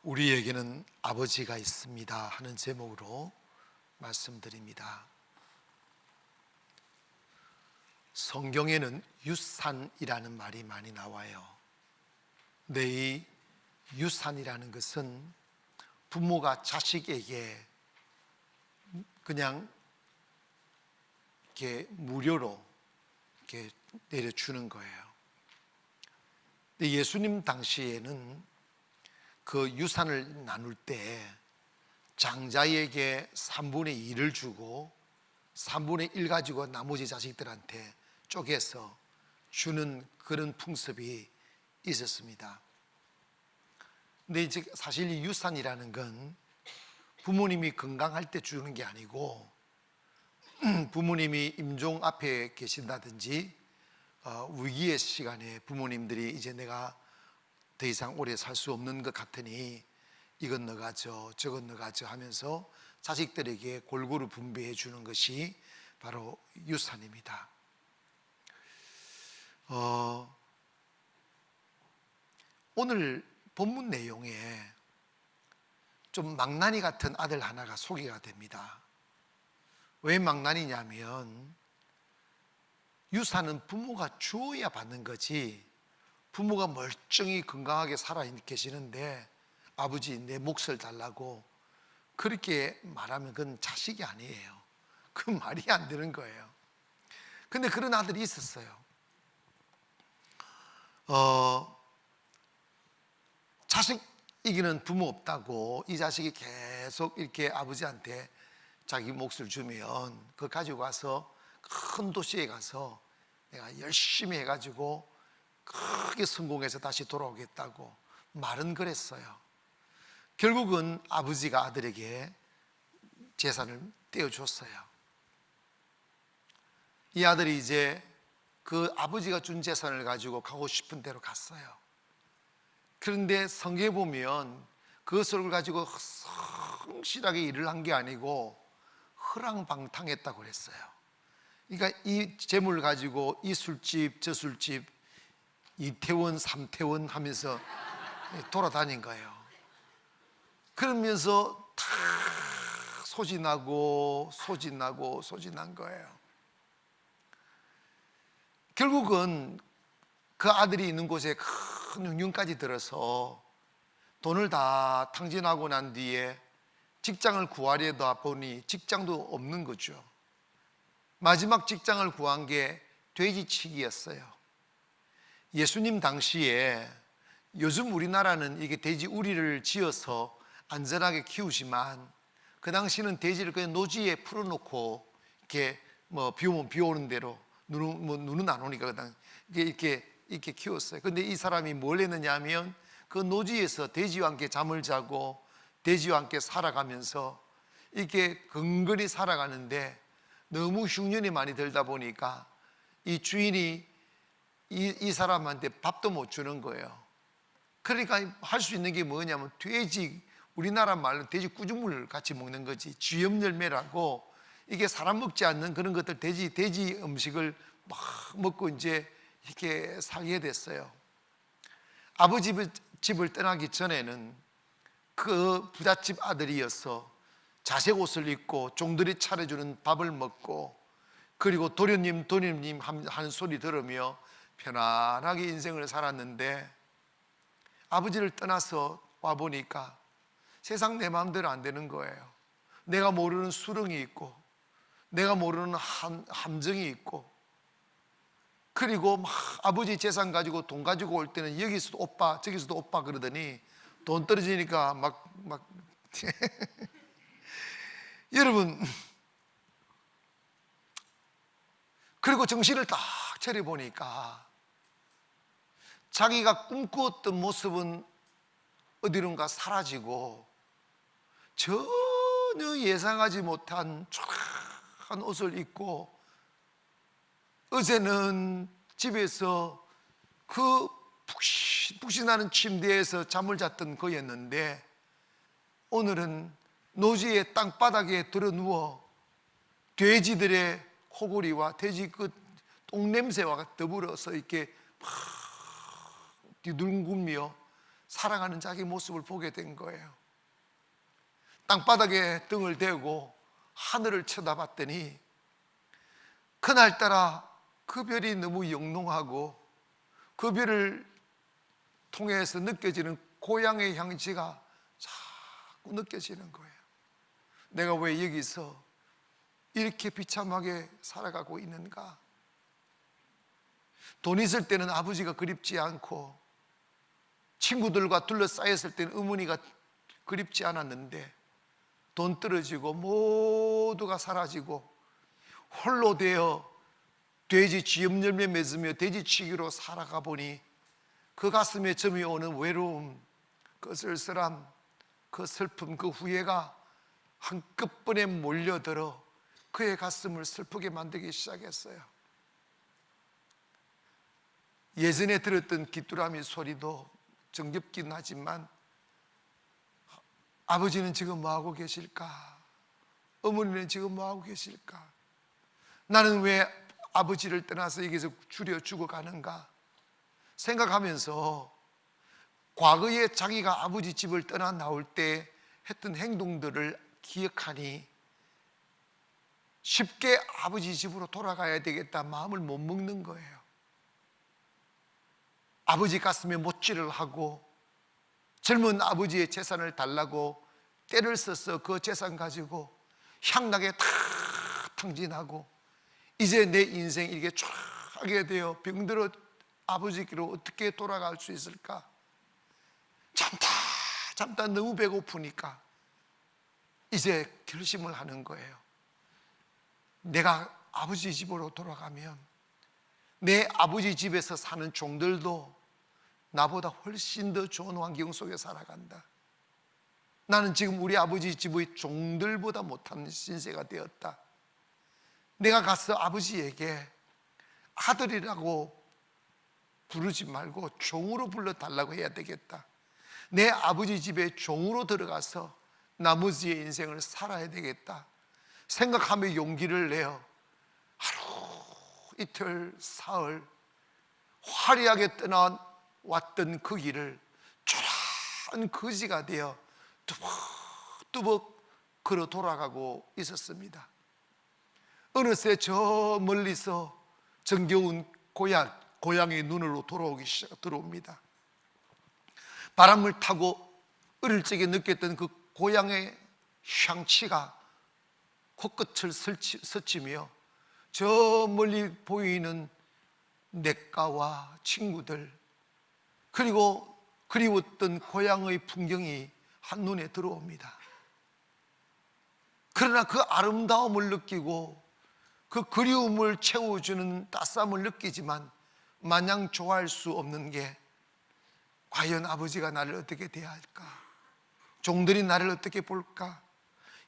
우리에게는 아버지가 있습니다 하는 제목으로 말씀드립니다. 성경에는 유산이라는 말이 많이 나와요. 근데 이 유산이라는 것은 부모가 자식에게 그냥 이렇게 무료로 이렇게 내려주는 거예요. 근데 예수님 당시에는 그 유산을 나눌 때 장자에게 3분의 2를 주고 3분의 1 가지고 나머지 자식들한테 쪼개서 주는 그런 풍습이 있었습니다. 근데 이제 사실 이 유산이라는 건 부모님이 건강할 때 주는 게 아니고 부모님이 임종 앞에 계신다든지 위기의 시간에 부모님들이 이제 내가 더 이상 오래 살 수 없는 것 같으니 이건 너가 줘, 저건 너가 줘 하면서 자식들에게 골고루 분배해 주는 것이 바로 유산입니다. 오늘 본문 내용에 좀 망나니 같은 아들 하나가 소개가 됩니다. 왜 망나니냐면 유산은 부모가 주어야 받는 거지, 부모가 멀쩡히 건강하게 살아 계시는데 아버지 내 몫을 달라고 그렇게 말하면 그건 자식이 아니에요. 그 말이 안 되는 거예요. 근데 그런 아들이 있었어요. 자식 이기는 부모 없다고 이 자식이 계속 이렇게 아버지한테 자기 몫을 주면 그걸 가지고 가서 큰 도시에 가서 내가 열심히 해가지고 크게 성공해서 다시 돌아오겠다고 말은 그랬어요. 결국은 아버지가 아들에게 재산을 떼어줬어요. 이 아들이 이제 그 아버지가 준 재산을 가지고 가고 싶은 데로 갔어요. 그런데 성경에 보면 그것을 가지고 성실하게 일을 한 게 아니고 허랑방탕했다고 그랬어요. 그러니까 이 재물을 가지고 이 술집 저 술집 이태원 삼태원 하면서 돌아다닌 거예요. 그러면서 다 소진하고 소진한 거예요. 결국은 그 아들이 있는 곳에 큰 흉흉까지 들어서 돈을 다 탕진하고 난 뒤에 직장을 구하려다 보니 직장도 없는 거죠. 마지막 직장을 구한 게 돼지치기였어요. 예수님 당시에 요즘 우리나라는 이게 돼지 우리를 지어서 안전하게 키우지만 그 당시는 돼지를 그냥 노지에 풀어놓고 이렇게 뭐 비 오면 비 오는 대로 눈은 안 오니까 그냥 이렇게 키웠어요. 근데 이 사람이 뭘 했느냐 하면 그 노지에서 돼지와 함께 잠을 자고 돼지와 함께 살아가면서 이렇게 근근히 살아가는데 너무 흉년이 많이 들다 보니까 이 주인이 이 사람한테 밥도 못 주는 거예요. 그러니까 할 수 있는 게 뭐냐면 돼지, 우리나라 말로 돼지 꾸중물 같이 먹는 거지. 쥐염열매라고 이게 사람 먹지 않는 그런 것들 돼지 음식을 막 먹고 이제 이렇게 살게 됐어요. 아버지 집을 떠나기 전에는 그 부잣집 아들이어서 자색 옷을 입고 종들이 차려주는 밥을 먹고 그리고 도련님 하는 소리 들으며 편안하게 인생을 살았는데 아버지를 떠나서 와보니까 세상 내 마음대로 안 되는 거예요. 내가 모르는 수렁이 있고 내가 모르는 함정이 있고 그리고 막 아버지 재산 가지고 돈 가지고 올 때는 여기서도 오빠 저기서도 오빠 그러더니 돈 떨어지니까 막 여러분, 그리고 정신을 딱 차려보니까 자기가 꿈꾸었던 모습은 어디론가 사라지고 전혀 예상하지 못한 초라한 옷을 입고 어제는 집에서 그 푹신푹신하는 침대에서 잠을 잤던 거였는데 오늘은 노지의 땅바닥에 들어누워 돼지들의 코골이와 돼지 그 똥냄새와 더불어서 이렇게 막 뒤둥근며 살아가는 자기 모습을 보게 된 거예요. 땅바닥에 등을 대고 하늘을 쳐다봤더니 그날따라 그 별이 너무 영롱하고 그 별을 통해서 느껴지는 고향의 향기가 자꾸 느껴지는 거예요. 내가 왜 여기서 이렇게 비참하게 살아가고 있는가? 돈 있을 때는 아버지가 그립지 않고 친구들과 둘러싸였을 때는 어머니가 그립지 않았는데 돈 떨어지고 모두가 사라지고 홀로 되어 돼지 쥐염열매 맺으며 돼지치기로 살아가 보니 그 가슴에 점이 오는 외로움, 그 쓸쓸함, 그 슬픔, 그 후회가 한꺼번에 몰려들어 그의 가슴을 슬프게 만들기 시작했어요. 예전에 들었던 귀뚜라미 소리도 정겹긴 하지만 아버지는 지금 뭐하고 계실까? 어머니는 지금 뭐하고 계실까? 나는 왜 아버지를 떠나서 여기서 줄여 죽어가는가? 생각하면서 과거에 자기가 아버지 집을 떠나 나올 때 했던 행동들을 기억하니 쉽게 아버지 집으로 돌아가야 되겠다 마음을 못 먹는 거예요. 아버지 가슴에 못질을 하고 젊은 아버지의 재산을 달라고 때를 써서 그 재산 가지고 향락에 다 탕진하고 이제 내 인생 이렇게 쫙 하게 되어 병들어 아버지께로 어떻게 돌아갈 수 있을까? 참다 너무 배고프니까 이제 결심을 하는 거예요. 내가 아버지 집으로 돌아가면 내 아버지 집에서 사는 종들도 나보다 훨씬 더 좋은 환경 속에 살아간다. 나는 지금 우리 아버지 집의 종들보다 못한 신세가 되었다. 내가 가서 아버지에게 아들이라고 부르지 말고 종으로 불러달라고 해야 되겠다. 내 아버지 집에 종으로 들어가서 나머지의 인생을 살아야 되겠다 생각하며 용기를 내어 하루 이틀 사흘 화려하게 떠나왔던 그 길을 초라한 거지가 되어 뚜벅뚜벅 걸어 돌아가고 있었습니다. 어느새 저 멀리서 정겨운 고향의 눈으로 들어옵니다. 바람을 타고 어릴 적에 느꼈던 그 고향의 향취가 코끝을 스치며 저 멀리 보이는 냇가와 친구들 그리고 그리웠던 고향의 풍경이 한눈에 들어옵니다. 그러나 그 아름다움을 느끼고 그 그리움을 채워주는 따스함을 느끼지만 마냥 좋아할 수 없는 게 과연 아버지가 나를 어떻게 대할까? 종들이 나를 어떻게 볼까?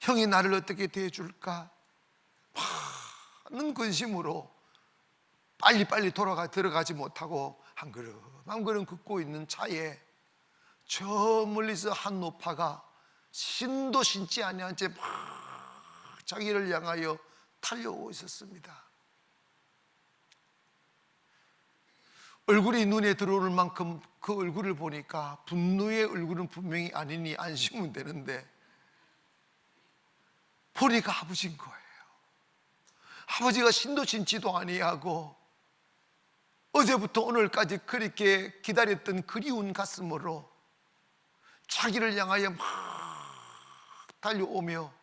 형이 나를 어떻게 대해줄까? 많은 근심으로 빨리빨리 들어가지 못하고 한 걸음 한 걸음 걷고 있는 차에 저 멀리서 한 노파가 신도 신지 아니한 채 막 자기를 향하여 달려오고 있었습니다. 얼굴이 눈에 들어올 만큼 그 얼굴을 보니까 분노의 얼굴은 분명히 아니니 안심은 되는데 보니까 아버지인 거예요. 아버지가 신도 신지도 아니하고 어제부터 오늘까지 그렇게 기다렸던 그리운 가슴으로 자기를 향하여 막 달려오며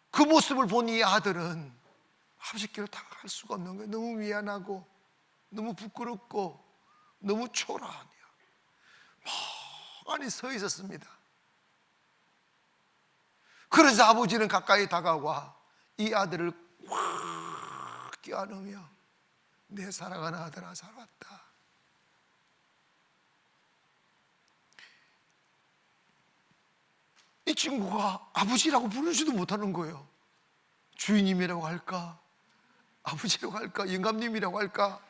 그 모습을 본 이 아들은 아버지께로 다가갈 수가 없는 거예요. 너무 미안하고 너무 부끄럽고 너무 초라하며 멍하니 서 있었습니다. 그래서 아버지는 가까이 다가와 이 아들을 확 껴안으며 내 사랑하는 아들아 잘 왔다. 이 친구가 아버지라고 부르지도 못하는 거예요. 주인님이라고 할까? 아버지라고 할까? 영감님이라고 할까?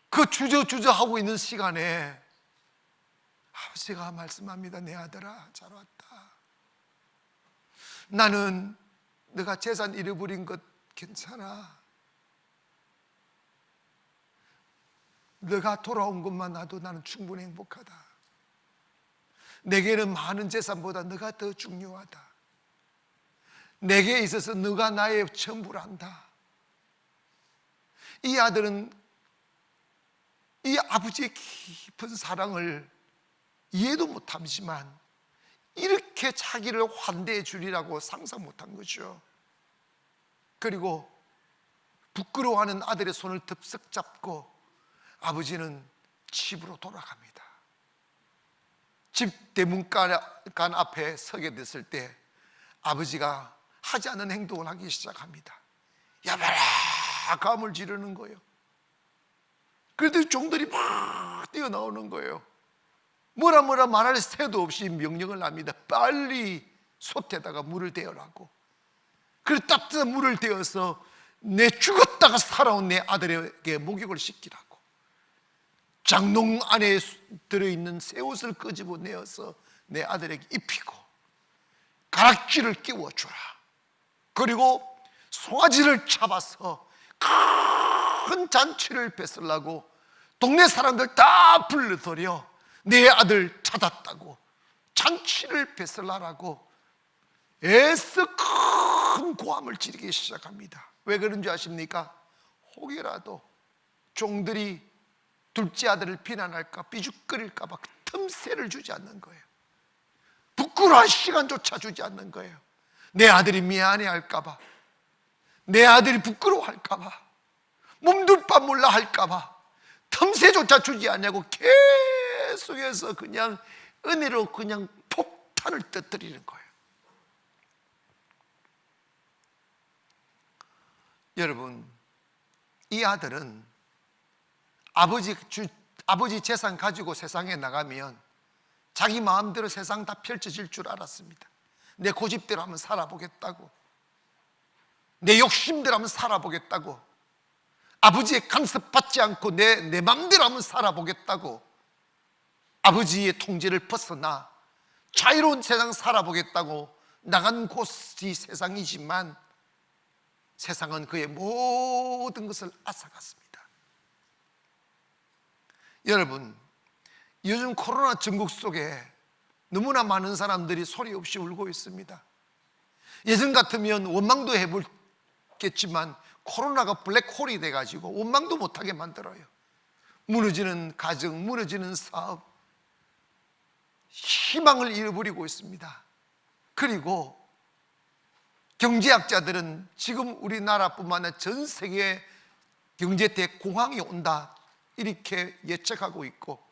그 주저하고 있는 시간에 아버지가 말씀합니다. 내 아들아 잘 왔다. 나는 네가 재산 잃어버린 것 괜찮아. 너가 돌아온 것만 나도 나는 충분히 행복하다. 내게는 많은 재산보다 너가 더 중요하다. 내게 있어서 너가 나의 전부란다. 이 아들은 이 아버지의 깊은 사랑을 이해도 못하지만 이렇게 자기를 환대해 주리라고 상상 못한 거죠. 그리고 부끄러워하는 아들의 손을 덥석 잡고 아버지는 집으로 돌아갑니다. 집 대문간 앞에 서게 됐을 때 아버지가 하지 않은 행동을 하기 시작합니다. 야바라 감을 지르는 거예요. 그런데 종들이 막 뛰어나오는 거예요. 뭐라 말할 새도 없이 명령을 합니다. 빨리 솥에다가 물을 데우라고. 그래서 따뜻한 물을 데워서 내 죽었다가 살아온 내 아들에게 목욕을 시키라고. 장롱 안에 들어있는 새 옷을 끄집어내어서 내 아들에게 입히고 가락지를 끼워주라. 그리고 송아지를 잡아서 큰 잔치를 뺏으려고 동네 사람들 다 불러들여 내 아들 찾았다고 잔치를 뺏으려고 애써 큰 고함을 지르기 시작합니다. 왜 그런 줄 아십니까? 혹여라도 종들이 둘째 아들을 비난할까 삐죽거릴까 봐 틈새를 주지 않는 거예요. 부끄러워할 시간조차 주지 않는 거예요. 내 아들이 미안해할까 봐, 내 아들이 부끄러워할까 봐, 몸둘 바 몰라 할까 봐 틈새조차 주지 않냐고 계속해서 그냥 은혜로 그냥 폭탄을 터뜨리는 거예요. 여러분, 이 아들은 아버지 재산 가지고 세상에 나가면 자기 마음대로 세상 다 펼쳐질 줄 알았습니다. 내 고집대로 한번 살아보겠다고, 내 욕심대로 한번 살아보겠다고, 아버지의 간섭받지 않고 내 마음대로 한번 살아보겠다고, 아버지의 통제를 벗어나 자유로운 세상 살아보겠다고 나간 곳이 세상이지만 세상은 그의 모든 것을 앗아갔습니다. 여러분, 요즘 코로나 전국 속에 너무나 많은 사람들이 소리 없이 울고 있습니다. 예전 같으면 원망도 해보겠지만 코로나가 블랙홀이 돼가지고 원망도 못하게 만들어요. 무너지는 가정, 무너지는 사업, 희망을 잃어버리고 있습니다. 그리고 경제학자들은 지금 우리나라뿐만 아니라 전 세계에 경제 대공황이 온다 이렇게 예측하고 있고,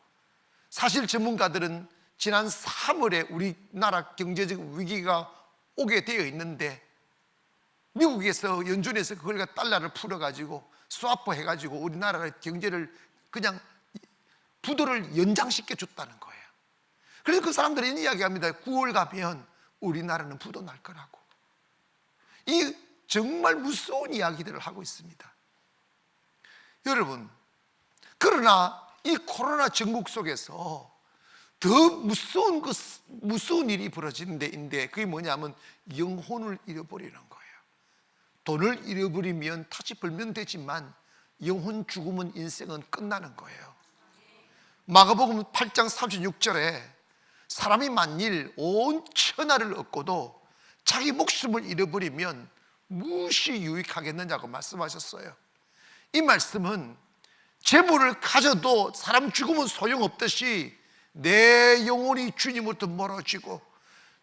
사실 전문가들은 지난 3월에 우리나라 경제적 위기가 오게 되어 있는데 미국에서 연준에서 그걸 달러를 풀어가지고 스와프 해가지고 우리나라의 경제를 그냥 부도를 연장시켜 줬다는 거예요. 그래서 그 사람들이 이런 이야기합니다. 9월 가면 우리나라는 부도 날 거라고. 이 정말 무서운 이야기들을 하고 있습니다. 여러분, 그러나 이 코로나 전국 속에서 더 무서운 일이 벌어지는 데인데 그게 뭐냐면 영혼을 잃어버리는 거예요. 돈을 잃어버리면 다시 벌면 되지만 영혼 죽으면 인생은 끝나는 거예요. 마가복음 8장 36절에 사람이 만일 온 천하를 얻고도 자기 목숨을 잃어버리면 무엇이 유익하겠느냐고 말씀하셨어요. 이 말씀은 재물을 가져도 사람 죽으면 소용없듯이 내 영혼이 주님으로부터 멀어지고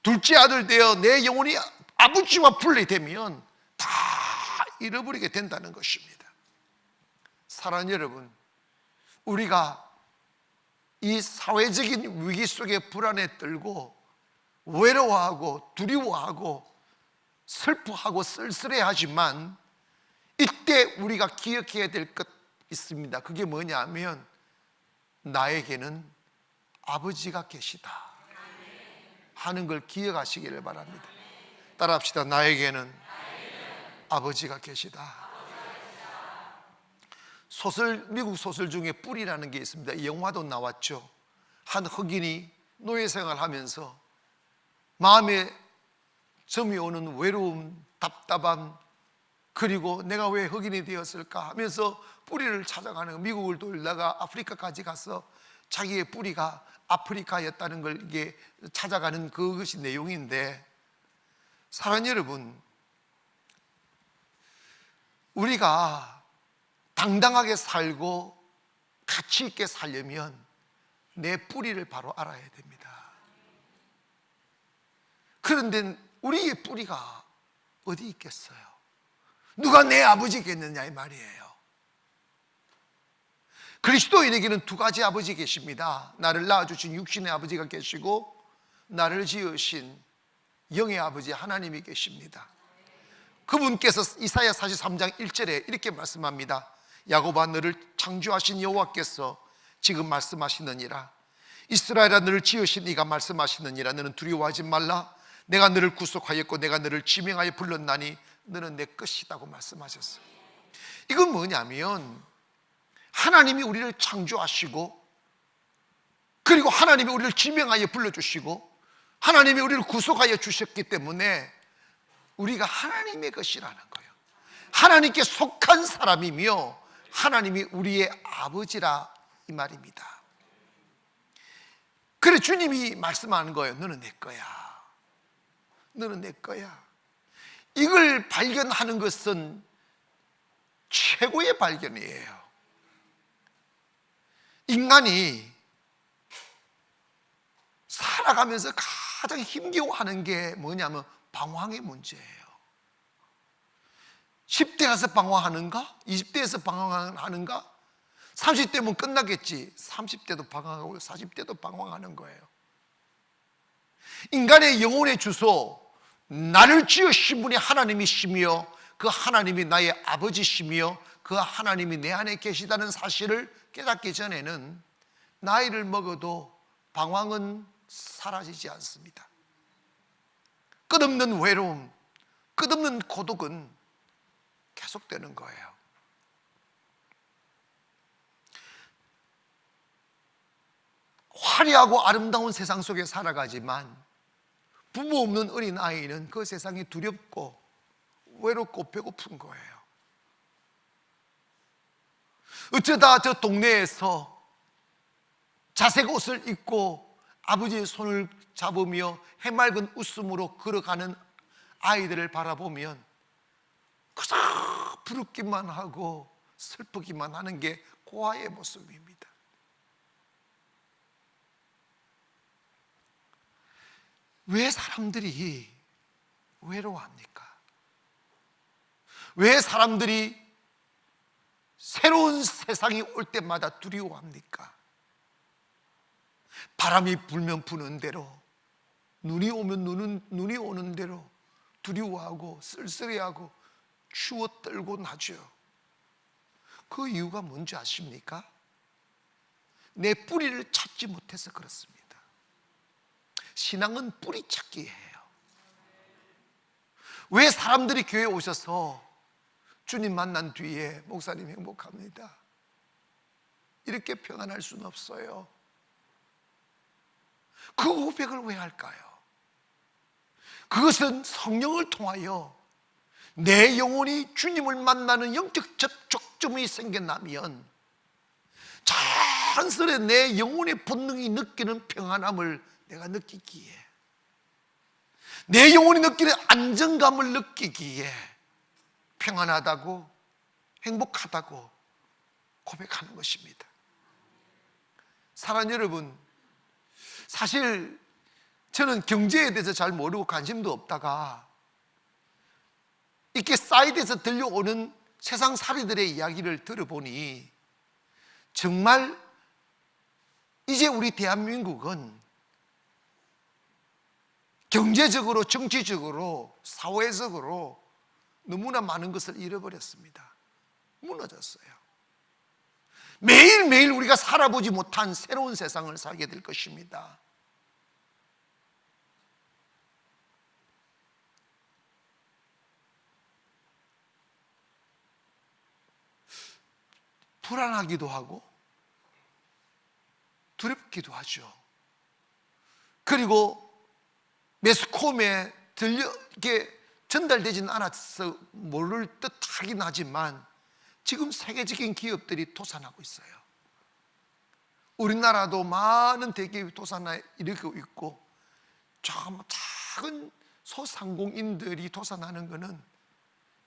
둘째 아들 되어 내 영혼이 아버지와 분리되면 다 잃어버리게 된다는 것입니다. 사랑하는 여러분, 우리가 이 사회적인 위기 속에 불안에 떨고 외로워하고 두려워하고 슬퍼하고 쓸쓸해하지만 이때 우리가 기억해야 될 것 있습니다. 그게 뭐냐면 나에게는 아버지가 계시다 하는 걸 기억하시기를 바랍니다. 따라합시다. 나에게는 아버지가 계시다. 미국 소설 중에 뿔이라는 게 있습니다. 영화도 나왔죠. 한 흑인이 노예생활을 하면서 마음에 점이 오는 외로움, 답답함, 그리고 내가 왜 흑인이 되었을까 하면서 뿌리를 찾아가는, 미국을 돌다가 아프리카까지 가서 자기의 뿌리가 아프리카였다는 걸 이게 찾아가는 그것이 내용인데, 사랑하는 여러분, 우리가 당당하게 살고 가치 있게 살려면 내 뿌리를 바로 알아야 됩니다. 그런데 우리의 뿌리가 어디 있겠어요? 누가 내 아버지겠느냐 이 말이에요. 그리스도인에게는 두 가지 아버지 계십니다. 나를 낳아주신 육신의 아버지가 계시고 나를 지으신 영의 아버지 하나님이 계십니다. 그분께서 이사야 43장 1절에 이렇게 말씀합니다. 야곱아, 너를 창조하신 여호와께서 지금 말씀하시느니라. 이스라엘아, 너를 지으신 이가 말씀하시느니라. 너는 두려워하지 말라. 내가 너를 구속하였고 내가 너를 지명하여 불렀나니 너는 내 것이라고 말씀하셨어요. 이건 뭐냐면 하나님이 우리를 창조하시고, 그리고 하나님이 우리를 지명하여 불러주시고, 하나님이 우리를 구속하여 주셨기 때문에 우리가 하나님의 것이라는 거예요. 하나님께 속한 사람이며 하나님이 우리의 아버지라 이 말입니다. 그래 주님이 말씀하는 거예요. 너는 내 거야. 너는 내 거야. 이걸 발견하는 것은 최고의 발견이에요. 인간이 살아가면서 가장 힘겨워하는 게 뭐냐면 방황의 문제예요. 10대 가서 방황하는가? 20대에서 방황하는가? 30대면 끝나겠지. 30대도 방황하고 40대도 방황하는 거예요. 인간의 영혼의 주소, 나를 지으신 분이 하나님이시며 그 하나님이 나의 아버지시며 그 하나님이 내 안에 계시다는 사실을 깨닫기 전에는 나이를 먹어도 방황은 사라지지 않습니다. 끝없는 외로움, 끝없는 고독은 계속되는 거예요. 화려하고 아름다운 세상 속에 살아가지만 부모 없는 어린 아이는 그 세상이 두렵고 외롭고 배고픈 거예요. 어쩌다 저 동네에서 자색 옷을 입고 아버지의 손을 잡으며 해맑은 웃음으로 걸어가는 아이들을 바라보면 그저 부럽기만 하고 슬프기만 하는 게 고아의 모습입니다. 왜 사람들이 외로워합니까? 왜 사람들이 새로운 세상이 올 때마다 두려워합니까? 바람이 불면 부는 대로, 눈이 오면 눈이 오는 대로 두려워하고 쓸쓸해하고 추워 떨고 나죠. 그 이유가 뭔지 아십니까? 내 뿌리를 찾지 못해서 그렇습니다. 신앙은 뿌리 찾기예요. 왜 사람들이 교회에 오셔서 주님 만난 뒤에 목사님 행복합니다, 이렇게 표현할 수는 없어요. 그 고백을 왜 할까요? 그것은 성령을 통하여 내 영혼이 주님을 만나는 영적 접촉점이 생겨나면 자연스레 내 영혼의 본능이 느끼는 평안함을 내가 느끼기에, 내 영혼이 느끼는 안정감을 느끼기에 평안하다고 행복하다고 고백하는 것입니다. 사랑하는 여러분, 사실 저는 경제에 대해서 잘 모르고 관심도 없다가 이렇게 사이드에서 들려오는 세상살이들의 이야기를 들어보니 정말 이제 우리 대한민국은 경제적으로, 정치적으로, 사회적으로 너무나 많은 것을 잃어버렸습니다. 무너졌어요. 매일매일 우리가 살아보지 못한 새로운 세상을 살게 될 것입니다. 불안하기도 하고 두렵기도 하죠. 그리고 매스컴에 이렇게 전달되지는 않아서 모를 듯 하긴 하지만 지금 세계적인 기업들이 도산하고 있어요. 우리나라도 많은 대기업이 도산하고 있고 좀 작은 소상공인들이 도산하는 것은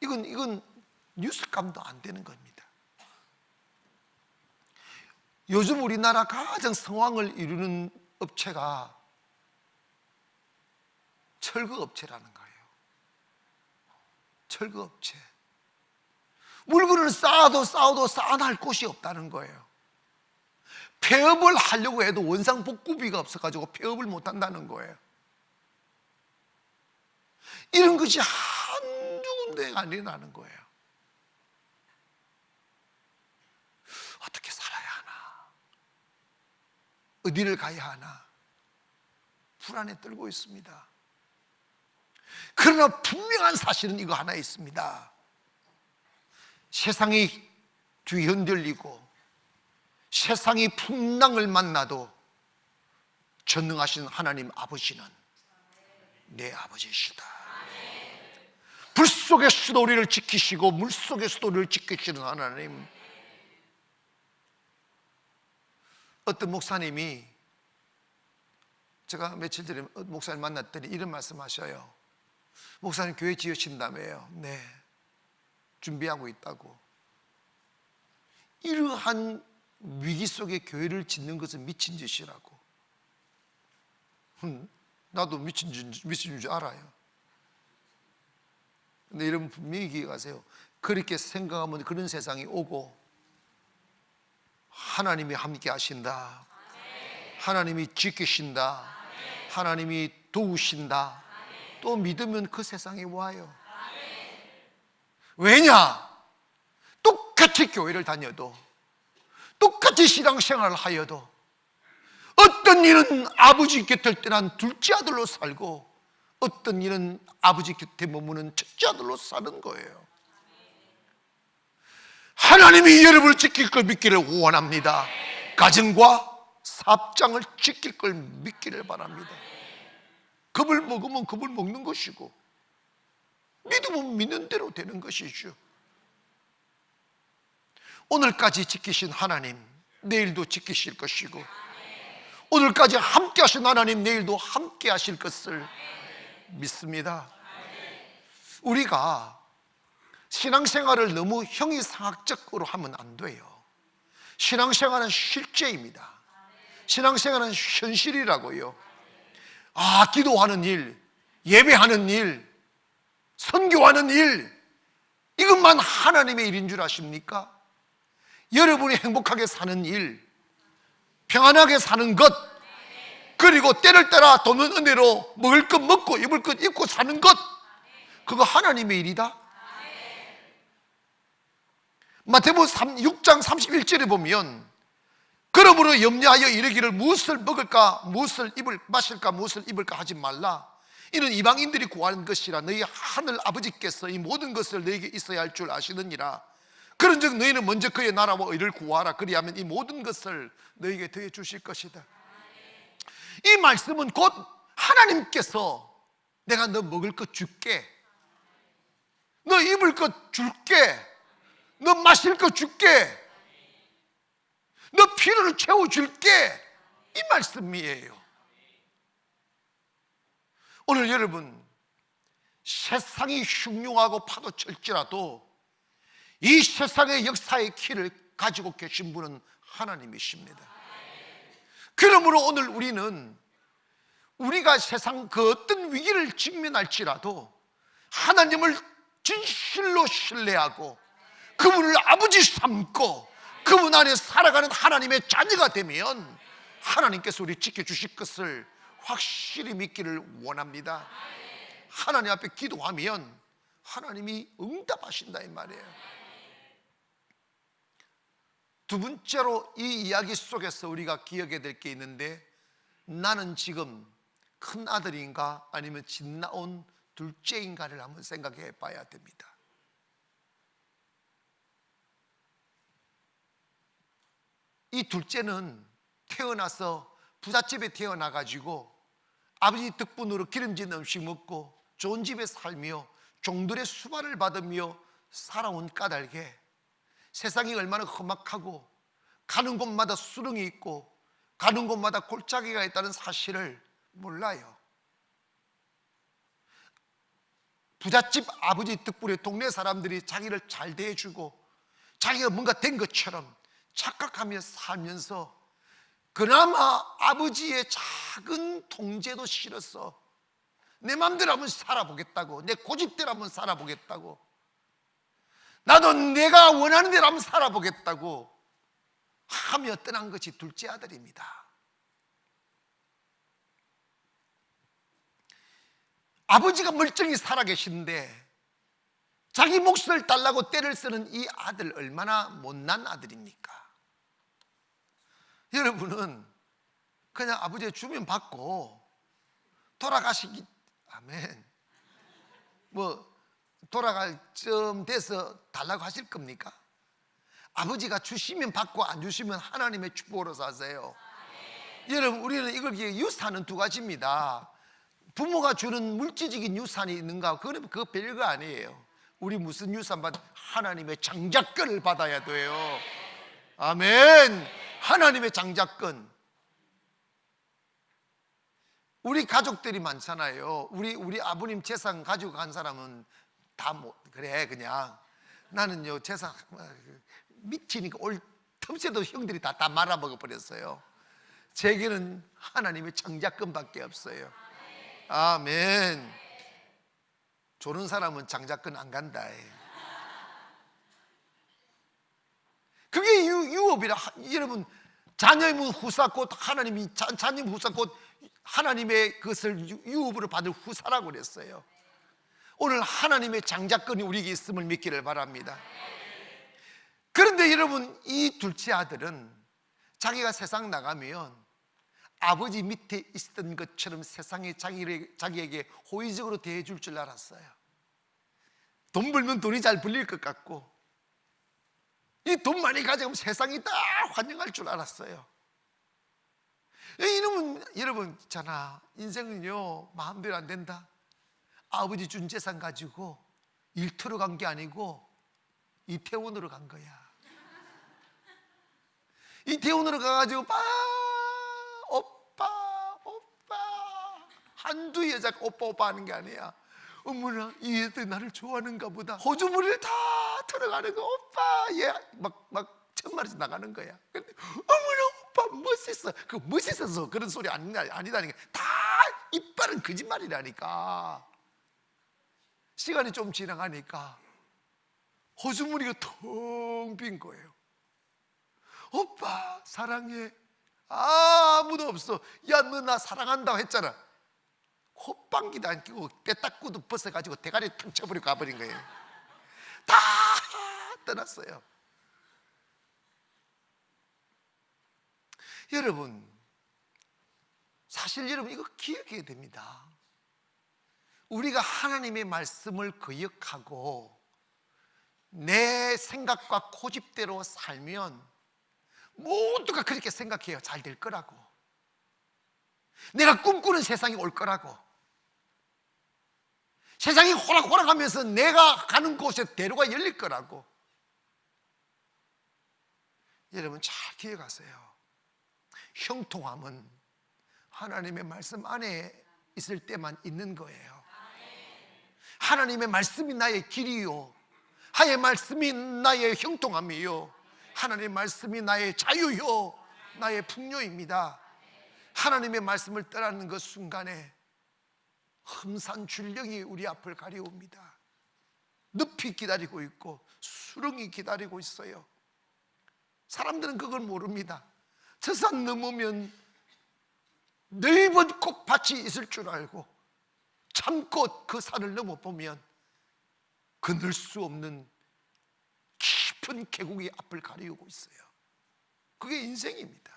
이건 뉴스감도 안 되는 겁니다. 요즘 우리나라 가장 성황을 이루는 업체가 철거업체라는 거예요. 철거업체. 물건을 쌓아도 쌓아날 곳이 없다는 거예요. 폐업을 하려고 해도 원상복구비가 없어가지고 폐업을 못한다는 거예요. 이런 것이 한두 군데가 아니라는 거예요. 어떻게 살아야 하나? 어디를 가야 하나? 불안에 떨고 있습니다. 그러나 분명한 사실은 이거 하나 있습니다. 세상이 뒤흔들리고 세상이 풍랑을 만나도 전능하신 하나님 아버지는 내 아버지시다. 불 속에서도 우리를 지키시고 물 속에서도 우리를 지키시는 하나님. 어떤 목사님이, 제가 며칠 전에 목사님 만났더니 이런 말씀하셔요. 목사님 교회 지으신다며요. 네, 준비하고 있다고. 이러한 위기 속에 교회를 짓는 것은 미친 짓이라고. 나도 미친 줄 알아요. 근데 여러분 분명히 기억하세요. 그렇게 생각하면 그런 세상이 오고 하나님이 함께 하신다. 하나님이 지키신다. 하나님이 도우신다. 또 믿으면 그 세상이 와요. 왜냐? 똑같이 교회를 다녀도, 똑같이 신앙생활을 하여도 어떤 이는 아버지 곁을 떠난 둘째 아들로 살고 어떤 이는 아버지 곁에 머무는 첫째 아들로 사는 거예요. 하나님이 여러분을 지킬 걸 믿기를 원합니다. 가정과 사업장을 지킬 걸 믿기를 바랍니다. 겁을 먹으면 겁을 먹는 것이고 믿으면 믿는 대로 되는 것이죠. 오늘까지 지키신 하나님 내일도 지키실 것이고 오늘까지 함께 하신 하나님 내일도 함께 하실 것을 믿습니다. 우리가 신앙생활을 너무 형이상학적으로 하면 안 돼요. 신앙생활은 실제입니다. 신앙생활은 현실이라고요. 기도하는 일, 예배하는 일, 선교하는 일, 이것만 하나님의 일인 줄 아십니까? 여러분이 행복하게 사는 일, 평안하게 사는 것, 그리고 때를 따라 돕는 은혜로 먹을 것 먹고 입을 것 입고 사는 것, 그거 하나님의 일이다. 마태복음 6장 31절에 보면 그러므로 염려하여 이르기를 무엇을 먹을까 무엇을 마실까 무엇을 입을까 하지 말라. 이는 이방인들이 구하는 것이라 너희 하늘 아버지께서 이 모든 것을 너희에게 있어야 할 줄 아시느니라. 그런즉 너희는 먼저 그의 나라와 의를 구하라. 그리하면 이 모든 것을 너희에게 더해 주실 것이다. 이 말씀은 곧 하나님께서 내가 너 먹을 것 줄게, 너 입을 것 줄게, 너 마실 것 줄게, 너 필요를 채워줄게, 이 말씀이에요. 오늘 여러분 세상이 흉흉하고 파도 칠지라도 이 세상의 역사의 키를 가지고 계신 분은 하나님이십니다. 그러므로 오늘 우리가 세상 그 어떤 위기를 직면할지라도 하나님을 진실로 신뢰하고 그분을 아버지 삼고 그분 안에 살아가는 하나님의 자녀가 되면 하나님께서 우리 지켜주실 것을 확실히 믿기를 원합니다. 하나님 앞에 기도하면 하나님이 응답하신다 이 말이에요. 두 번째로 이 이야기 속에서 우리가 기억해야 될 게 있는데, 나는 지금 큰 아들인가 아니면 집 나온 둘째인가를 한번 생각해 봐야 됩니다. 이 둘째는 태어나서 부잣집에 태어나가지고 아버지 덕분으로 기름진 음식 먹고 좋은 집에 살며 종들의 수발을 받으며 살아온 까닭에 세상이 얼마나 험악하고 가는 곳마다 수렁이 있고 가는 곳마다 골짜기가 있다는 사실을 몰라요. 부잣집 아버지 덕분에 동네 사람들이 자기를 잘 대해주고 자기가 뭔가 된 것처럼 착각하며 살면서 그나마 아버지의 작은 통제도 싫어서 내 맘대로 한번 살아보겠다고, 내 고집대로 한번 살아보겠다고, 나도 내가 원하는 대로 한번 살아보겠다고 하며 떠난 것이 둘째 아들입니다. 아버지가 멀쩡히 살아계신데 자기 몫을 달라고 때를 쓰는 이 아들, 얼마나 못난 아들입니까? 여러분은 그냥 아버지의 주면 받고 돌아가시기, 아멘, 뭐 돌아갈 쯤 돼서 달라고 하실 겁니까? 아버지가 주시면 받고 안 주시면 하나님의 축복으로 사세요. 여러분, 우리는 이걸 유산은 두 가지입니다. 부모가 주는 물질적인 유산이 있는가? 그건 그거 별거 아니에요. 우리 무슨 유산 받? 하나님의 장자권을 받아야 돼요. 아멘. 하나님의 장자권. 우리 가족들이 많잖아요. 우리 아버님 재산 가지고 간 사람은 다 뭐 그래, 그냥 나는요 재산 미치니까 올 틈새도 형들이 다 말아먹어 버렸어요. 제게는 하나님의 장자권밖에 없어요. 아멘. 조는 사람은 장자권 안 간다. 그게 유업이라. 여러분, 자녀이면 후사꽃, 하나님이 자녀 후사꽃, 하나님의 그것을 유업으로 받을 후사라고 그랬어요. 오늘 하나님의 장자권이 우리에게 있음을 믿기를 바랍니다. 그런데 여러분, 이 둘째 아들은 자기가 세상 나가면 아버지 밑에 있었던 것처럼 세상에 자기에게 호의적으로 대해줄 줄 알았어요. 돈 벌면 돈이 잘 벌릴 것 같고 이 돈 많이 가져가면 세상이 다 환영할 줄 알았어요. 이놈은, 여러분 있잖아, 인생은요 마음대로 안 된다. 아버지 준 재산 가지고 일터로 간 게 아니고 이태원으로 간 거야. 이태원으로 가가지고 오빠 한두 여자가 오빠 하는 게 아니야. 어머나, 이 애들 나를 좋아하는가 보다. 호주머니를 다 털어가는 거. 오빠, 얘 막 천마리씩 나가는 거야. 근데 어머나 오빠 멋있어. 그 멋있어서 그런 소리 아니다니까. 다 이빨은 거짓말이라니까. 시간이 좀 지나가니까 호주머니가 텅 빈 거예요. 오빠 사랑해. 아무도 없어. 야, 너 나 사랑한다고 했잖아. 콧방귀도 안 끼고 빼딱구도 벗어가지고 대가리 탕 쳐버리고 가버린 거예요. 다 떠났어요. 여러분, 사실 여러분 이거 기억해야 됩니다. 우리가 하나님의 말씀을 거역하고 내 생각과 고집대로 살면 모두가 그렇게 생각해요. 잘 될 거라고, 내가 꿈꾸는 세상이 올 거라고, 세상이 호락호락하면서 내가 가는 곳에 대로가 열릴 거라고. 여러분 잘 기억하세요. 형통함은 하나님의 말씀 안에 있을 때만 있는 거예요. 하나님의 말씀이 나의 길이요, 하나님의 말씀이 나의 형통함이요, 하나님의 말씀이 나의 자유요, 나의 풍요입니다. 하나님의 말씀을 떠나는 그 순간에 험산 줄령이 우리 앞을 가려옵니다. 늪이 기다리고 있고 수렁이 기다리고 있어요. 사람들은 그걸 모릅니다. 저 산 넘으면 넓은 꽃밭이 있을 줄 알고 참고 그 산을 넘어보면 건널 수 없는 깊은 계곡이 앞을 가리우고 있어요. 그게 인생입니다.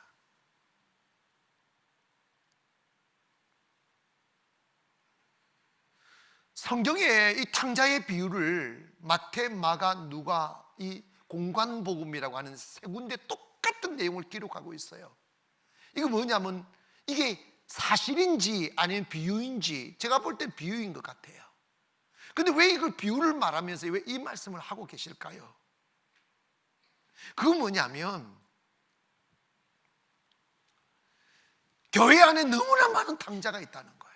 성경에 이 탕자의 비유를 마태, 마가, 누가 이 공관복음이라고 하는 세 군데 똑같은 내용을 기록하고 있어요. 이거 뭐냐면 이게 사실인지 아니면 비유인지 제가 볼 땐 비유인 것 같아요. 근데 왜 이걸 비유를 말하면서 왜 이 말씀을 하고 계실까요? 그건 뭐냐면 교회 안에 너무나 많은 탕자가 있다는 거예요.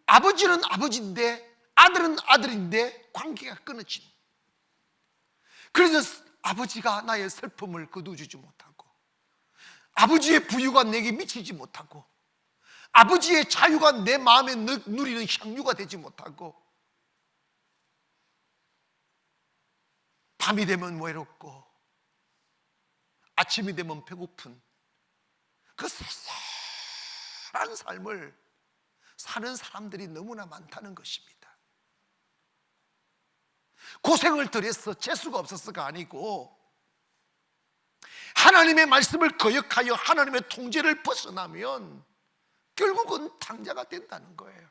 아버지는 아버지인데 아들은 아들인데 관계가 끊어진. 그래서 아버지가 나의 슬픔을 거두어주지 못하고, 아버지의 부유가 내게 미치지 못하고, 아버지의 자유가 내 마음에 누리는 향유가 되지 못하고, 밤이 되면 외롭고 아침이 되면 배고픈 그 쌀쌀한 삶을 사는 사람들이 너무나 많다는 것입니다. 고생을 덜 해서 재수가 없었어가 아니고, 하나님의 말씀을 거역하여 하나님의 통제를 벗어나면 결국은 탕자가 된다는 거예요.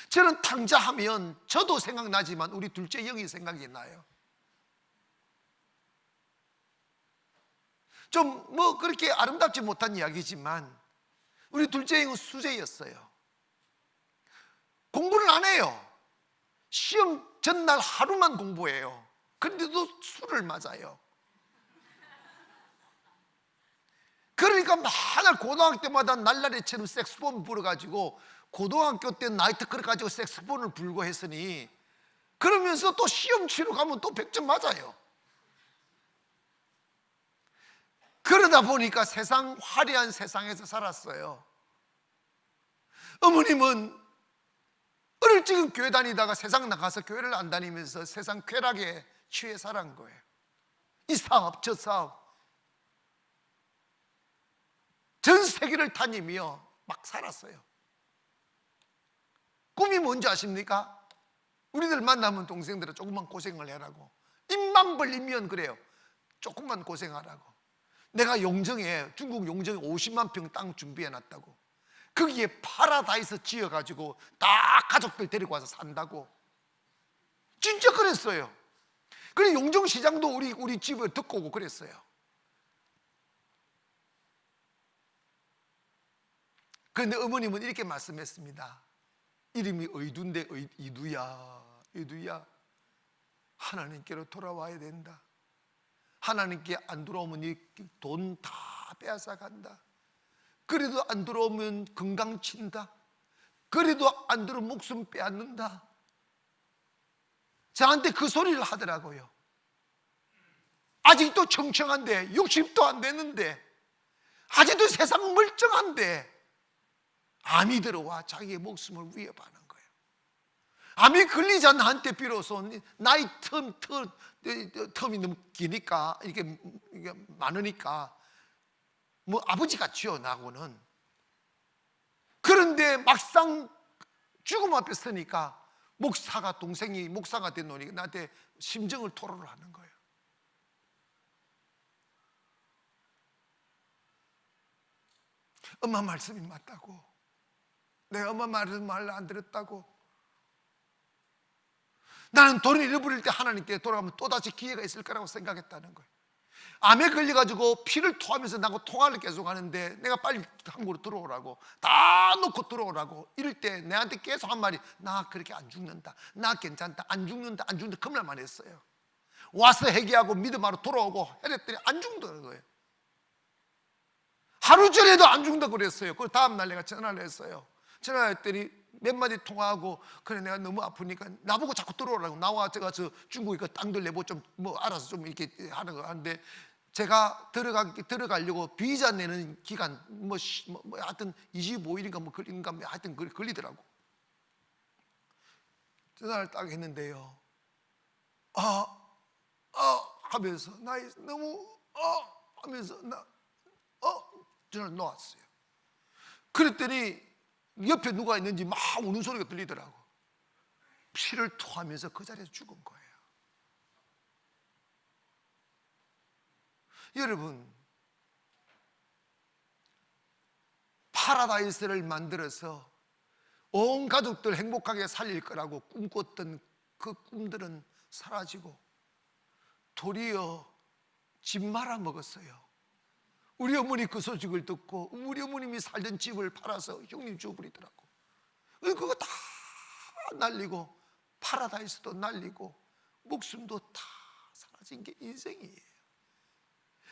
저는 탕자하면 저도 생각나지만 우리 둘째 형이 생각이 나요. 좀 뭐 그렇게 아름답지 못한 이야기지만 우리 둘째 형은 수재였어요. 공부를 안 해요. 시험 전날 하루만 공부해요. 그런데도 술을 맞아요. 그러니까 맨날 고등학교 때마다 날라리처럼 색소폰 불어가지고, 고등학교 때 나이트클럽 가지고 색소폰을 불고 했으니, 그러면서 또 시험 치러 가면 또 100점 맞아요. 그러다 보니까 세상, 화려한 세상에서 살았어요. 어머님은 어릴 적은 교회 다니다가 세상 나가서 교회를 안 다니면서 세상 쾌락에 취해 살은 거예요. 이 사업 저 사업 전 세계를 다니며 막 살았어요. 꿈이 뭔지 아십니까? 우리들 만나면 동생들은 조금만 고생을 해라고, 입만 벌리면 그래요. 조금만 고생하라고. 내가 용정에, 중국 용정에 50만 평 땅 준비해놨다고, 거기에 파라다이스 지어가지고 다 가족들 데리고 와서 산다고. 진짜 그랬어요. 그래, 용정시장도 우리 집에 듣고 오고 그랬어요. 그런데 어머님은 이렇게 말씀했습니다. 이름이 의두인데, 이두야, 하나님께로 돌아와야 된다. 하나님께 안 돌아오면 이 돈 다 빼앗아 간다. 그래도 안 들어오면 건강 친다. 그래도 안 들어오면 목숨 빼앗는다. 저한테 그 소리를 하더라고요. 아직도 청청한데, 60도 안 됐는데, 아직도 세상 멀쩡한데 암이 들어와 자기의 목숨을 위협하는 거예요. 암이 걸리자 나한테 비로소 나이 텀이 너무 기니까, 이게 많으니까 뭐 아버지 같지요, 나하고는. 그런데 막상 죽음 앞에 서니까 동생이 목사가 된 놈이 나한테 심정을 토로를 하는 거예요. 엄마 말씀이 맞다고, 내 엄마 말을 안 들었다고. 나는 돈을 잃어버릴 때 하나님께 돌아가면 또다시 기회가 있을 거라고 생각했다는 거예요. 암에 걸려가지고 피를 토하면서 나하고 통화를 계속 하는데, 내가 빨리 한국으로 들어오라고, 다 놓고 들어오라고 이럴 때 내한테 계속 한 말이, 나 그렇게 안 죽는다, 나 괜찮다, 안 죽는다 그 말만 했어요. 와서 회개하고 믿음하러 돌아오고 해랬더니 안 죽는다는 거예요. 하루 전에도 안 죽는다고 그랬어요. 그 다음날 내가 전화를 했어요. 전화했더니 몇 마디 통화하고, 그래 내가 너무 아프니까 나보고 자꾸 들어오라고, 나와 제가 저 중국에 그 땅들 내고 좀 뭐 알아서 좀 이렇게 하는 거 하는데, 제가 들어가려고 비자 내는 기간 뭐 하여튼 25일인가 뭐 걸리는가, 하여튼 걸리더라고. 전화를 딱 했는데요, 하면서 나 너무 하면서 전화를 놓았어요. 그랬더니 옆에 누가 있는지 막 우는 소리가 들리더라고. 피를 토하면서 그 자리에서 죽은 거예요. 여러분, 파라다이스를 만들어서 온 가족들 행복하게 살릴 거라고 꿈꿨던 그 꿈들은 사라지고 도리어 집 말아 먹었어요. 우리 어머니 그 소식을 듣고 우리 어머님이 살던 집을 팔아서 형님 줘버리더라고. 그거 다 날리고 파라다이스도 날리고 목숨도 다 사라진 게 인생이에요.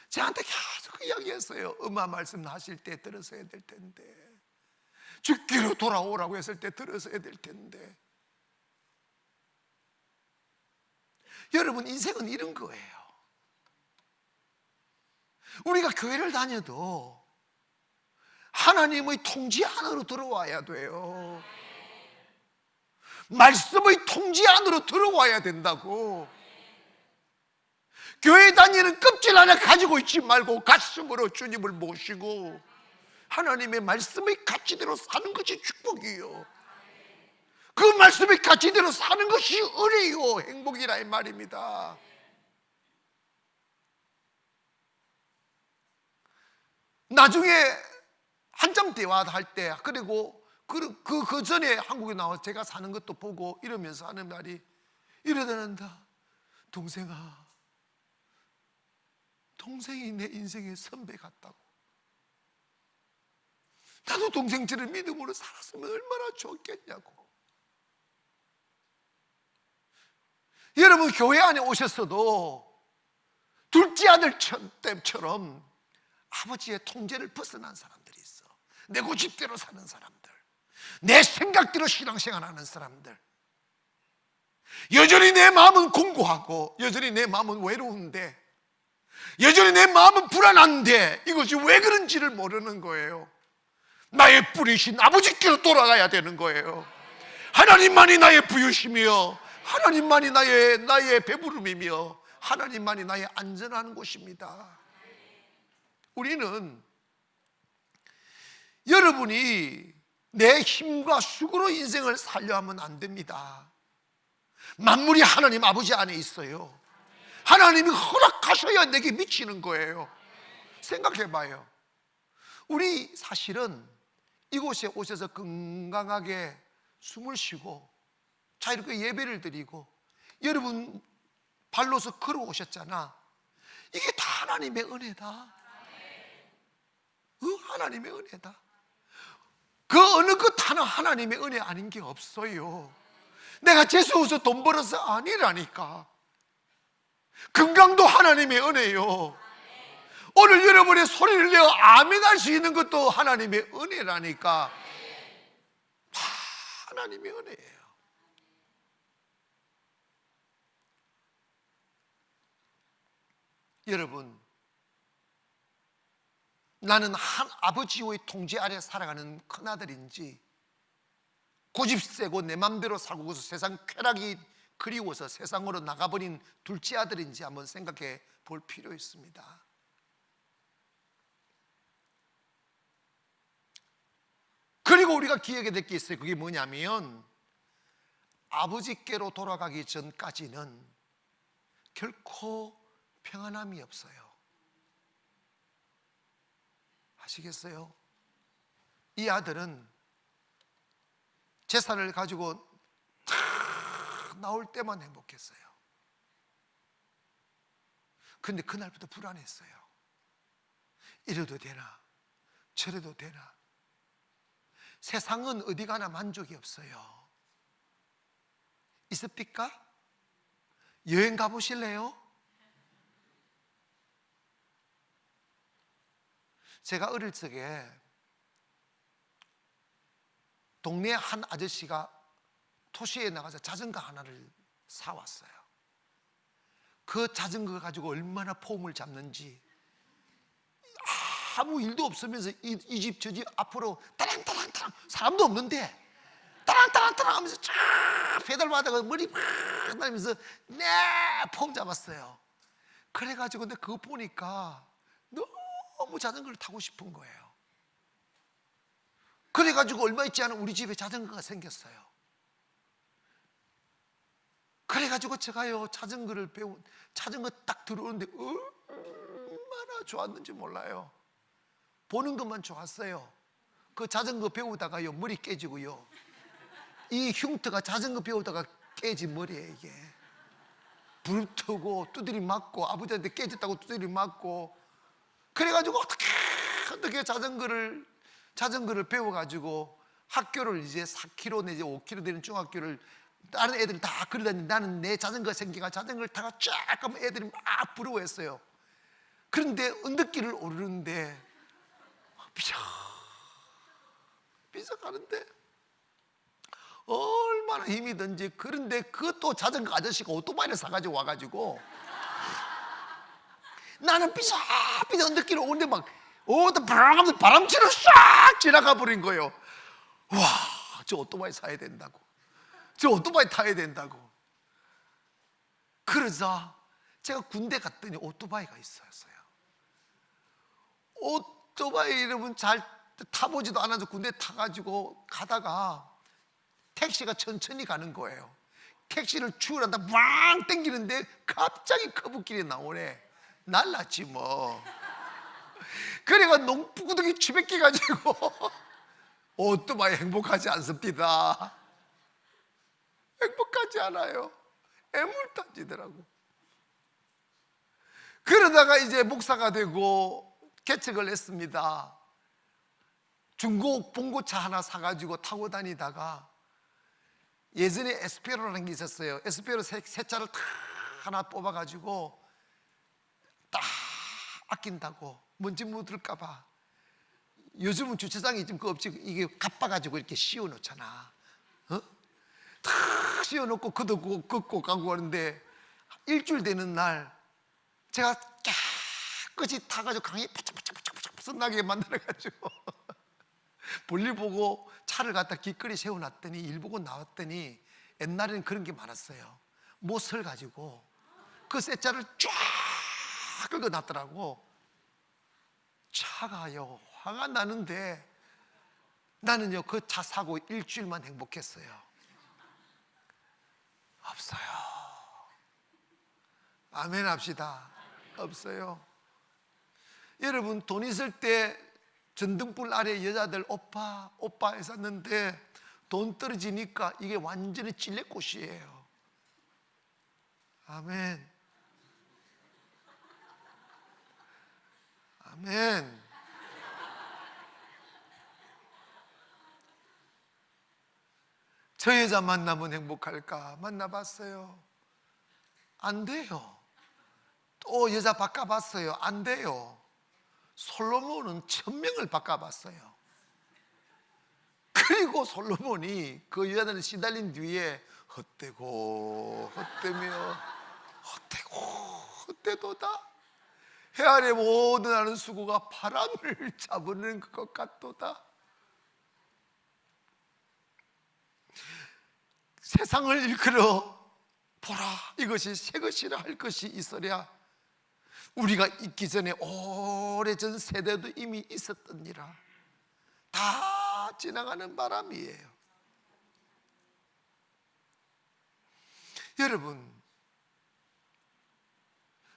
저한테 계속 그 이야기했어요. 엄마 말씀하실 때 들었어야 될 텐데, 죽기로 돌아오라고 했을 때 들었어야 될 텐데. 여러분, 인생은 이런 거예요. 우리가 교회를 다녀도 하나님의 통치 안으로 들어와야 돼요. 말씀의 통치 안으로 들어와야 된다고. 교회 다니는 껍질 하나 가지고 있지 말고 가슴으로 주님을 모시고 하나님의 말씀의 가치대로 사는 것이 축복이요, 그 말씀의 가치대로 사는 것이 은혜요, 행복이라 이 말입니다. 나중에 한참 대화할 때, 그리고 그 전에 한국에 나와서 제가 사는 것도 보고 이러면서 하는 말이 이러다는다. 동생아, 동생이 내 인생의 선배 같다고. 나도 동생처럼 믿음으로 살았으면 얼마나 좋겠냐고. 여러분, 교회 안에 오셨어도 둘째 아들처럼 아버지의 통제를 벗어난 사람들이 있어. 내 고집대로 사는 사람들, 내 생각대로 신앙생활하는 사람들. 여전히 내 마음은 공고하고 여전히 내 마음은 외로운데, 여전히 내 마음은 불안한데 이것이 왜 그런지를 모르는 거예요. 나의 뿌리신 아버지께로 돌아가야 되는 거예요. 하나님만이 나의 부유심이요, 하나님만이 나의 배부름이며 하나님만이 나의 안전한 곳입니다. 우리는 여러분이 내 힘과 수고로 인생을 살려 하면 안 됩니다. 만물이 하나님 아버지 안에 있어요. 하나님이 허락하셔야 내게 미치는 거예요. 생각해 봐요. 우리 사실은 이곳에 오셔서 건강하게 숨을 쉬고 자유롭게 예배를 드리고 여러분 발로서 걸어오셨잖아. 이게 다 하나님의 은혜다. 하나님의 은혜다. 그 어느 것 하나 하나님의 은혜 아닌 게 없어요. 내가 재수없어 돈 벌어서 아니라니까. 건강도 하나님의 은혜요. 오늘 여러분의 소리를 내어 아멘할 수 있는 것도 하나님의 은혜라니까. 다 하나님의 은혜예요. 여러분, 나는 한 아버지의 통제 아래 살아가는 큰아들인지, 고집 세고 내 맘대로 살고 세상 쾌락이 그리워서 세상으로 나가버린 둘째 아들인지 한번 생각해 볼 필요 있습니다. 그리고 우리가 기억해야 될 게 있어요. 그게 뭐냐면 아버지께로 돌아가기 전까지는 결코 평안함이 없어요. 아시겠어요? 이 아들은 재산을 가지고 탁 나올 때만 행복했어요. 근데 그날부터 불안했어요. 이래도 되나 저래도 되나. 세상은 어디 가나 만족이 없어요. 있습니까? 여행 가보실래요? 제가 어릴 적에 동네 한 아저씨가 토시에 나가서 자전거 하나를 사왔어요. 그 자전거 가지고 얼마나 폼을 잡는지, 아무 일도 없으면서 이 집 저 집 앞으로 따랑따랑따랑, 사람도 없는데 따랑따랑따랑 하면서 쫙 페달 받아가 머리 막 날면서 폼 잡았어요. 그래가지고 근데 그거 보니까 너무 자전거를 타고 싶은 거예요. 그래가지고 얼마 있지 않은 우리 집에 자전거가 생겼어요. 그래가지고 제가요 자전거 딱 들어오는데 얼마나 좋았는지 몰라요. 보는 것만 좋았어요. 그 자전거 배우다가요 머리 깨지고요, 이 흉터가 자전거 배우다가 깨진 머리에 이게 부릅뜨고 두드리 맞고, 아버지한테 깨졌다고 두드리 맞고, 그래가지고 어떻게 어떻게 자전거를 배워가지고 학교를 이제 4km 내지 5km 되는 중학교를 다른 애들이 다 그러다니 나는 내 자전거 생기가 자전거를 타가 쫙 가면 애들이 막 부러워했어요. 그런데 언덕길을 오르는데 비석 가는데 얼마나 힘이 든지. 그런데 그것도 자전거 아저씨가 오토바이를 사가지고 와가지고 나는 비석비석 언덕길을 오는데 막 바람치러 싹 지나가 버린 거예요. 와, 저 오토바이 사야 된다고, 저 오토바이 타야 된다고. 그러자 제가 군대 갔더니 오토바이가 있었어요. 오토바이 여러분 잘 타보지도 않아서 군대 타가지고 가다가 택시가 천천히 가는 거예요. 택시를 추월한다 왕 땡기는데 갑자기 커브길에 나오네. 날랐지 뭐. 그래가 농구동이 치맥기 가지고 오토바이 행복하지 않습니다. 행복하지 않아요. 애물단지더라고. 그러다가 이제 목사가 되고 개척을 했습니다. 중고 봉고차 하나 사가지고 타고 다니다가 예전에 에스페로라는 게 있었어요. 에스페로 새 차를 다 하나 뽑아가지고 딱 아낀다고 먼지 묻을까봐. 요즘은 주차장이 좀 그 없지, 이게 가빠가지고 이렇게 씌워놓잖아. 탁 씌워놓고 걷고 가고 하는데 일주일 되는 날 제가 깨끗이 타가지고 강에 푸짝푸짝 나게 만들어가지고 볼일 보고 차를 갖다 길거리 세워놨더니 일 보고 나왔더니 옛날에는 그런 게 많았어요. 못을 가지고 그 새 차를 쫙 긁어놨더라고. 차가요 화가 나는데 나는요 그 차 사고 일주일만 행복했어요. 없어요. 아멘 합시다. 없어요. 여러분 돈 있을 때 전등불 아래 여자들 오빠 했었는데 돈 떨어지니까 이게 완전히 찔레꽃이에요. 아멘. 아멘. 저 여자 만나면 행복할까? 만나봤어요. 안 돼요. 또 여자 바꿔봤어요. 안 돼요. 솔로몬은 1000명을 바꿔봤어요. 그리고 솔로몬이 그 여자들을 시달린 뒤에 헛되고 헛되며 헛되고 헛되도다. 해 아래 모든 하는 수고가 바람을 잡는 것 같도다. 세상을 일컬어 보라, 이것이 새 것이라 할 것이 있으랴. 우리가 있기 전에 오래전 세대도 이미 있었더니라. 다 지나가는 바람이에요. 여러분,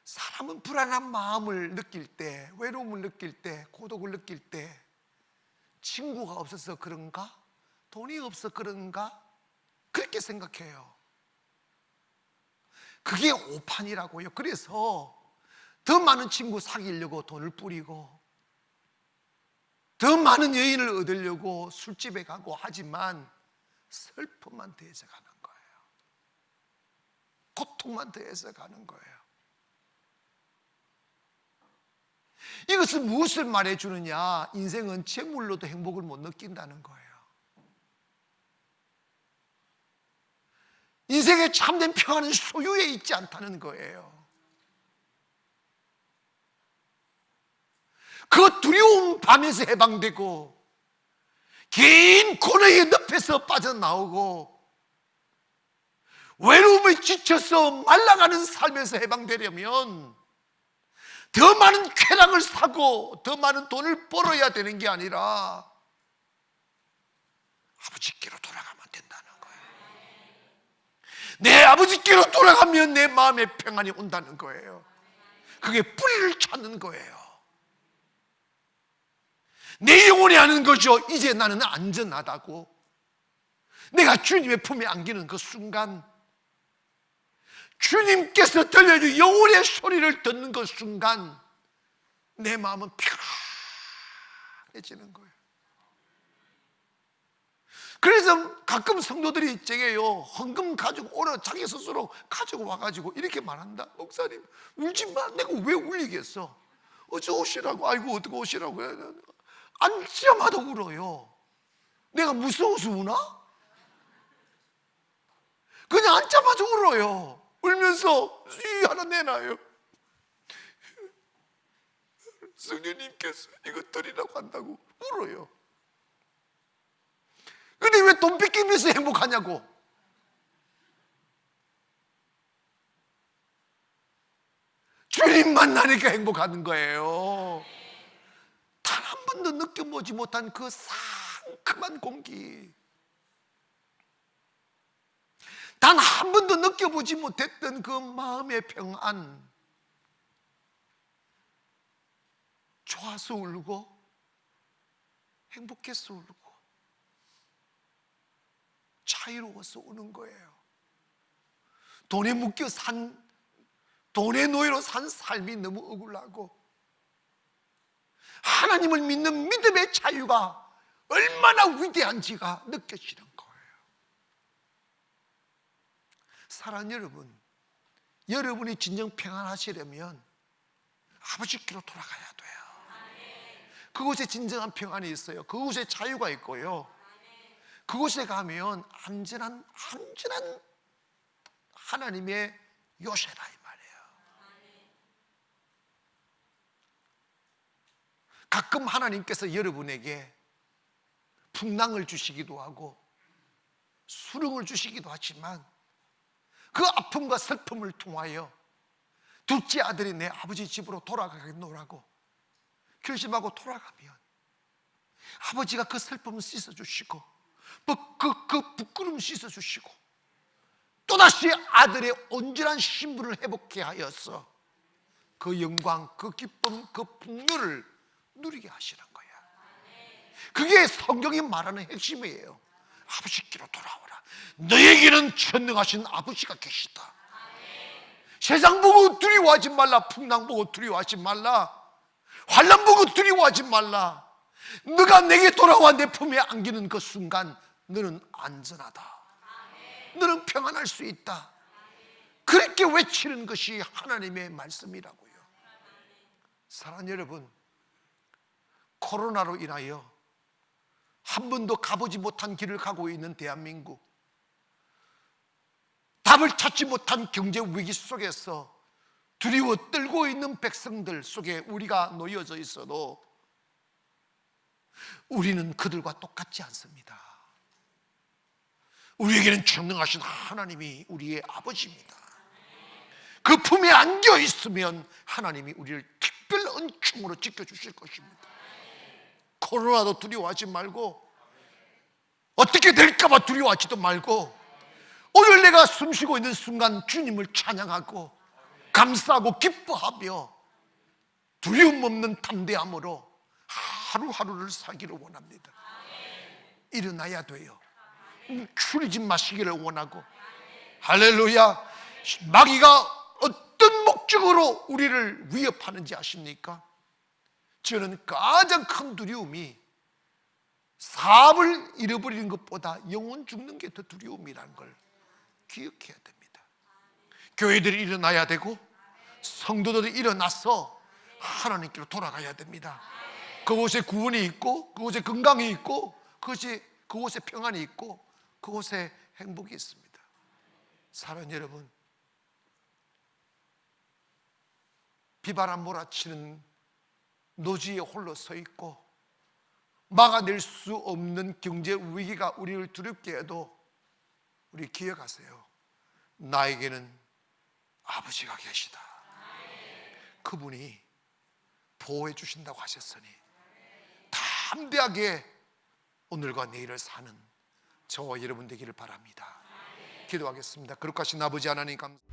사람은 불안한 마음을 느낄 때, 외로움을 느낄 때, 고독을 느낄 때 친구가 없어서 그런가? 돈이 없어 그런가? 그렇게 생각해요. 그게 오판이라고요. 그래서 더 많은 친구 사귀려고 돈을 뿌리고 더 많은 여인을 얻으려고 술집에 가고 하지만 슬픔만 더해서 가는 거예요. 고통만 더해서 가는 거예요. 이것은 무엇을 말해주느냐? 인생은 재물로도 행복을 못 느낀다는 거예요. 인생의 참된 평안은 소유에 있지 않다는 거예요. 그 두려운 밤에서 해방되고 긴 고뇌의 늪에서 빠져나오고 외로움에 지쳐서 말라가는 삶에서 해방되려면 더 많은 쾌락을 사고 더 많은 돈을 벌어야 되는 게 아니라 아버지께로 돌아가면 된다는 거예요. 내 아버지께로 돌아가면 내 마음에 평안이 온다는 거예요. 그게 뿌리를 찾는 거예요. 내 영혼이 아는 거죠. 이제 나는 안전하다고. 내가 주님의 품에 안기는 그 순간, 주님께서 들려준 영혼의 소리를 듣는 그 순간 내 마음은 편해지는 거예요. 그래서 가끔 성도들이 제게요, 헌금 가지고 오라 자기 스스로 가지고 와가지고 이렇게 말한다. 목사님, 울지 마. 내가 왜 울리겠어? 어째 오시라고. 아이고 어떻게 오시라고 해야 되나? 앉자마자 울어요. 내가 무서워서 우나? 그냥 앉자마자 울어요. 울면서 이 하나 내놔요. 성령님께서 이거 드리라고 한다고 울어요. 근데 왜 돈 뺏기면서 행복하냐고. 주님 만나니까 행복하는 거예요. 단 한 번도 느껴보지 못한 그 상큼한 공기, 단 한 번도 느껴보지 못했던 그 마음의 평안, 좋아서 울고 행복해서 울고 자유로워서 우는 거예요. 돈에 묶여 산, 돈의 노예로 산 삶이 너무 억울하고, 하나님을 믿는 믿음의 자유가 얼마나 위대한지가 느껴지는 거예요. 사랑하는 여러분, 여러분이 진정 평안하시려면 아버지께로 돌아가야 돼요. 그곳에 진정한 평안이 있어요. 그곳에 자유가 있고요. 그곳에 가면 안전한 하나님의 요새라 이 말이에요. 가끔 하나님께서 여러분에게 풍랑을 주시기도 하고 수렁을 주시기도 하지만, 그 아픔과 슬픔을 통하여 둘째 아들이 내 아버지 집으로 돌아가겠노라고 결심하고 돌아가면 아버지가 그 슬픔을 씻어주시고 그 부끄러움 씻어주시고 또다시 아들의 온전한 신분을 회복케 하여서 그 영광, 그 기쁨, 그 풍요를 누리게 하시는 거야. 그게 성경이 말하는 핵심이에요. 아버지께로 돌아오라. 너에게는 전능하신 아버지가 계시다. 세상 보고 두려워하지 말라. 풍랑 보고 두려워하지 말라. 환난 보고 두려워하지 말라. 너가 내게 돌아와 내 품에 안기는 그 순간 너는 안전하다. 너는 평안할 수 있다. 그렇게 외치는 것이 하나님의 말씀이라고요. 사랑하는 여러분, 코로나로 인하여 한 번도 가보지 못한 길을 가고 있는 대한민국, 답을 찾지 못한 경제 위기 속에서 두려워 떨고 있는 백성들 속에 우리가 놓여져 있어도 우리는 그들과 똑같지 않습니다. 우리에게는 전능하신 하나님이 우리의 아버지입니다. 그 품에 안겨 있으면 하나님이 우리를 특별 은총으로 지켜주실 것입니다. 코로나도 두려워하지 말고, 어떻게 될까봐 두려워하지도 말고, 오늘 내가 숨쉬고 있는 순간 주님을 찬양하고 감사하고 기뻐하며 두려움 없는 담대함으로 하루하루를 살기를 원합니다. 일어나야 돼요. 줄이지 마시기를 원하고. 할렐루야. 마귀가 어떤 목적으로 우리를 위협하는지 아십니까? 저는 가장 큰 두려움이 사업을 잃어버리는 것보다 영혼 죽는 게 더 두려움이라는 걸 기억해야 됩니다. 교회들이 일어나야 되고 성도들이 일어나서 하나님께로 돌아가야 됩니다. 그곳에 구원이 있고, 그곳에 건강이 있고, 그곳에 평안이 있고, 그곳에 행복이 있습니다. 사랑하는 여러분, 비바람 몰아치는 노지에 홀로 서 있고 막아낼 수 없는 경제 위기가 우리를 두렵게 해도 우리 기억하세요. 나에게는 아버지가 계시다. 그분이 보호해 주신다고 하셨으니 담대하게 오늘과 내일을 사는 저와 여러분 되기를 바랍니다. 기도하겠습니다. 거룩하신 아버지 하나님 감사합니다.